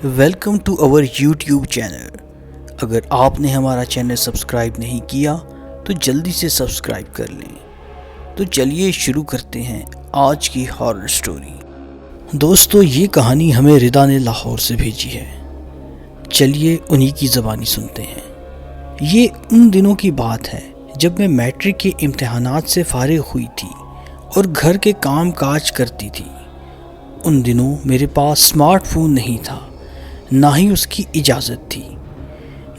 Welcome to our YouTube channel. اگر آپ نے ہمارا چینل سبسکرائب نہیں کیا تو جلدی سے سبسکرائب کر لیں۔ تو چلیے شروع کرتے ہیں آج کی ہارر سٹوری۔ دوستو، یہ کہانی ہمیں ردا نے لاہور سے بھیجی ہے۔ چلیے انہی کی زبانی سنتے ہیں۔ یہ ان دنوں کی بات ہے جب میں میٹرک کے امتحانات سے فارغ ہوئی تھی اور گھر کے کام کاج کرتی تھی۔ ان دنوں میرے پاس سمارٹ فون نہیں تھا، نہ ہی اس کی اجازت تھی۔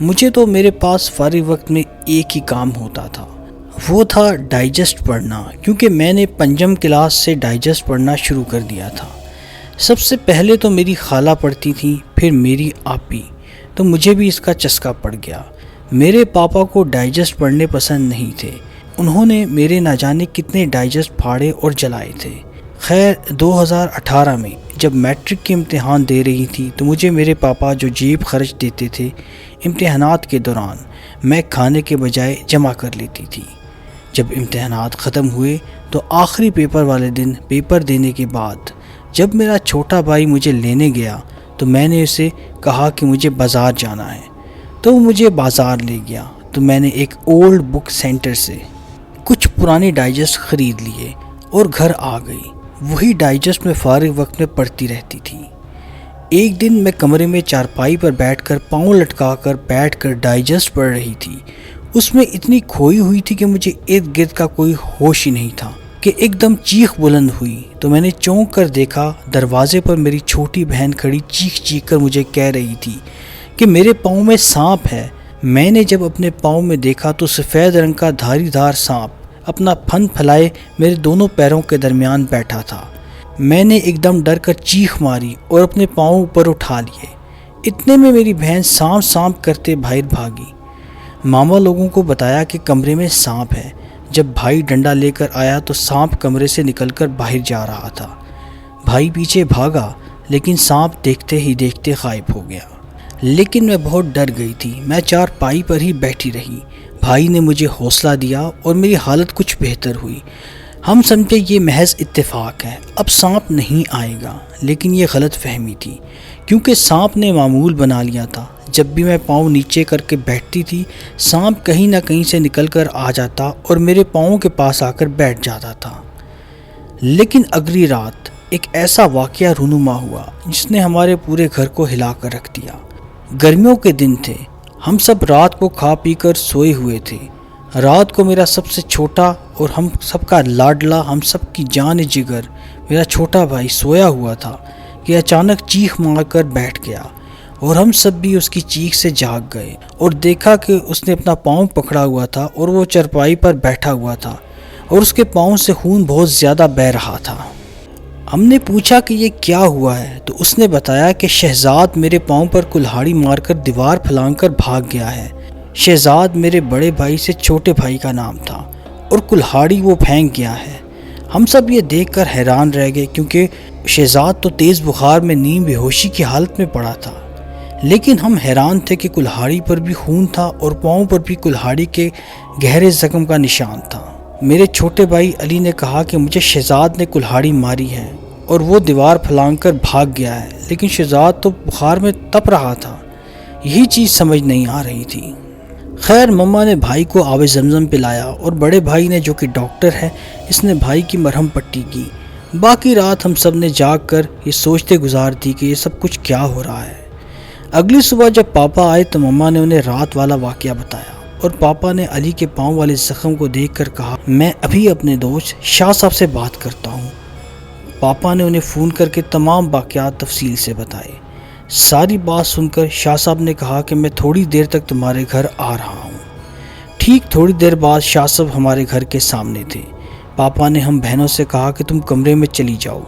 مجھے تو میرے پاس فارغ وقت میں ایک ہی کام ہوتا تھا، وہ تھا ڈائجسٹ پڑھنا، کیونکہ میں نے پنجم کلاس سے ڈائجسٹ پڑھنا شروع کر دیا تھا۔ سب سے پہلے تو میری خالہ پڑھتی تھی، پھر میری آپی، تو مجھے بھی اس کا چسکا پڑ گیا۔ میرے پاپا کو ڈائجسٹ پڑھنے پسند نہیں تھے، انہوں نے میرے نہ جانے کتنے ڈائجسٹ پھاڑے اور جلائے تھے۔ خیر 2018 میں جب میٹرک کے امتحان دے رہی تھی تو مجھے میرے پاپا جو جیب خرچ دیتے تھے امتحانات کے دوران، میں کھانے کے بجائے جمع کر لیتی تھی۔ جب امتحانات ختم ہوئے تو آخری پیپر والے دن پیپر دینے کے بعد جب میرا چھوٹا بھائی مجھے لینے گیا تو میں نے اسے کہا کہ مجھے بازار جانا ہے، تو وہ مجھے بازار لے گیا۔ تو میں نے ایک اولڈ بک سینٹر سے کچھ پرانے ڈائجسٹ خرید لیے اور گھر آ گئی۔ وہی ڈائجسٹ میں فارغ وقت میں پڑھتی رہتی تھی۔ ایک دن میں کمرے میں چارپائی پر بیٹھ کر پاؤں لٹکا کر بیٹھ کر ڈائجسٹ پڑھ رہی تھی۔ اس میں اتنی کھوئی ہوئی تھی کہ مجھے ارد گرد کا کوئی ہوش ہی نہیں تھا کہ ایک دم چیخ بلند ہوئی۔ تو میں نے چونک کر دیکھا، دروازے پر میری چھوٹی بہن کھڑی چیخ چیخ کر مجھے کہہ رہی تھی کہ میرے پاؤں میں سانپ ہے۔ میں نے جب اپنے پاؤں میں دیکھا تو سفید رنگ کا دھاری دھار سانپ اپنا پھن پھیلائے میرے دونوں پیروں کے درمیان بیٹھا تھا۔ میں نے ایک دم ڈر کر چیخ ماری اور اپنے پاؤں اوپر اٹھا لیے۔ اتنے میں میری بہن سانپ سانپ کرتے باہر بھاگی۔ ماما لوگوں کو بتایا کہ کمرے میں سانپ ہے۔ جب بھائی ڈنڈا لے کر آیا تو سانپ کمرے سے نکل کر باہر جا رہا تھا۔ بھائی پیچھے بھاگا لیکن سانپ دیکھتے ہی دیکھتے غائب ہو گیا۔ لیکن میں بہت ڈر گئی تھی، میں چارپائی پر ہی بیٹھی رہی۔ بھائی نے مجھے حوصلہ دیا اور میری حالت کچھ بہتر ہوئی۔ ہم سمجھے یہ محض اتفاق ہے، اب سانپ نہیں آئے گا، لیکن یہ غلط فہمی تھی، کیونکہ سانپ نے معمول بنا لیا تھا۔ جب بھی میں پاؤں نیچے کر کے بیٹھتی تھی، سانپ کہیں نہ کہیں سے نکل کر آ جاتا اور میرے پاؤں کے پاس آ کر بیٹھ جاتا تھا۔ لیکن اگلی رات ایک ایسا واقعہ رونما ہوا جس نے ہمارے پورے گھر کو ہلا کر رکھ دیا۔ گرمیوں کے دن تھے، ہم سب رات کو کھا پی کر سوئے ہوئے تھے۔ رات کو میرا سب سے چھوٹا اور ہم سب کا لاڈلا، ہم سب کی جان جگر میرا چھوٹا بھائی سویا ہوا تھا کہ اچانک چیخ مار کر بیٹھ گیا، اور ہم سب بھی اس کی چیخ سے جاگ گئے اور دیکھا کہ اس نے اپنا پاؤں پکڑا ہوا تھا اور وہ چارپائی پر بیٹھا ہوا تھا اور اس کے پاؤں سے خون بہت زیادہ بہہ رہا تھا۔ ہم نے پوچھا کہ یہ کیا ہوا ہے تو اس نے بتایا کہ شہزاد میرے پاؤں پر کلہاڑی مار کر دیوار پھلانگ کر بھاگ گیا ہے۔ شہزاد میرے بڑے بھائی سے چھوٹے بھائی کا نام تھا اور کلہاڑی وہ پھینک گیا ہے۔ ہم سب یہ دیکھ کر حیران رہ گئے، کیونکہ شہزاد تو تیز بخار میں نیم بے ہوشی کی حالت میں پڑا تھا، لیکن ہم حیران تھے کہ کلہاڑی پر بھی خون تھا اور پاؤں پر بھی کلہاڑی کے گہرے زخم کا نشان تھا۔ میرے چھوٹے بھائی علی نے کہا کہ مجھے شہزاد نے کلہاڑی ماری ہے اور وہ دیوار پھلانگ کر بھاگ گیا ہے، لیکن شہزاد تو بخار میں تپ رہا تھا۔ یہی چیز سمجھ نہیں آ رہی تھی۔ خیر مما نے بھائی کو آب زمزم پلایا اور بڑے بھائی نے، جو کہ ڈاکٹر ہے، اس نے بھائی کی مرہم پٹی کی۔ باقی رات ہم سب نے جاگ کر یہ سوچتے گزار دی کہ یہ سب کچھ کیا ہو رہا ہے۔ اگلی صبح جب پاپا آئے تو مما نے انہیں رات والا واقعہ بتایا، اور پاپا نے علی کے پاؤں والے زخم کو دیکھ کر کہا، میں ابھی اپنے دوست شاہ صاحب سے بات کرتا ہوں۔ پاپا نے انہیں فون کر کے تمام واقعات تفصیل سے بتائے۔ ساری بات سن کر شاہ صاحب نے کہا کہ میں تھوڑی دیر تک تمہارے گھر آ رہا ہوں۔ ٹھیک تھوڑی دیر بعد شاہ صاحب ہمارے گھر کے سامنے تھے۔ پاپا نے ہم بہنوں سے کہا کہ تم کمرے میں چلی جاؤ،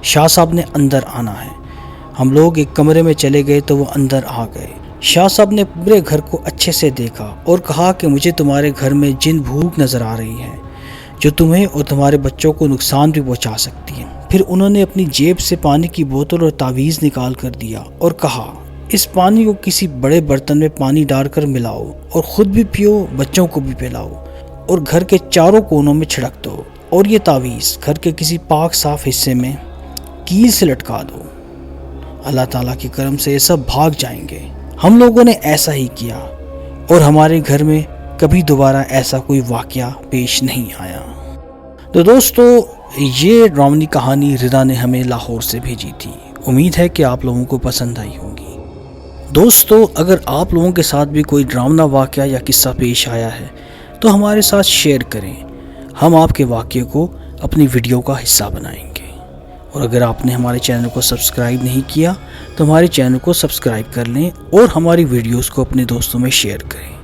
شاہ صاحب نے اندر آنا ہے۔ ہم لوگ ایک کمرے میں چلے گئے تو وہ اندر آ گئے۔ شاہ صاحب نے پورے گھر کو اچھے سے دیکھا اور کہا کہ مجھے تمہارے گھر میں جن بھوت نظر آ رہی ہے جو تمہیں اور تمہارے بچوں کو نقصان بھی پہنچا سکتی ہے۔ پھر انہوں نے اپنی جیب سے پانی کی بوتل اور تعویذ نکال کر دیا اور کہا، اس پانی کو کسی بڑے برتن میں پانی ڈال کر ملاؤ اور خود بھی پیو، بچوں کو بھی پلاؤ، اور گھر کے چاروں کونوں میں چھڑک دو، اور یہ تعویذ گھر کے کسی پاک صاف حصے میں کیل سے لٹکا دو، اللہ تعالیٰ کے کرم سے یہ سب بھاگ جائیں گے۔ ہم لوگوں نے ایسا ہی کیا اور ہمارے گھر میں کبھی دوبارہ ایسا کوئی واقعہ پیش نہیں آیا۔ تو دوستو، یہ ڈراؤنی کہانی رضا نے ہمیں لاہور سے بھیجی تھی۔ امید ہے کہ آپ لوگوں کو پسند آئی ہوگی۔ دوستو، اگر آپ لوگوں کے ساتھ بھی کوئی ڈراؤنا واقعہ یا قصہ پیش آیا ہے تو ہمارے ساتھ شیئر کریں، ہم آپ کے واقعے کو اپنی ویڈیو کا حصہ بنائیں گے۔ اور اگر آپ نے ہمارے چینل کو سبسکرائب نہیں کیا تو ہمارے چینل کو سبسکرائب کر لیں اور ہماری ویڈیوز کو اپنے دوستوں میں شیئر کریں۔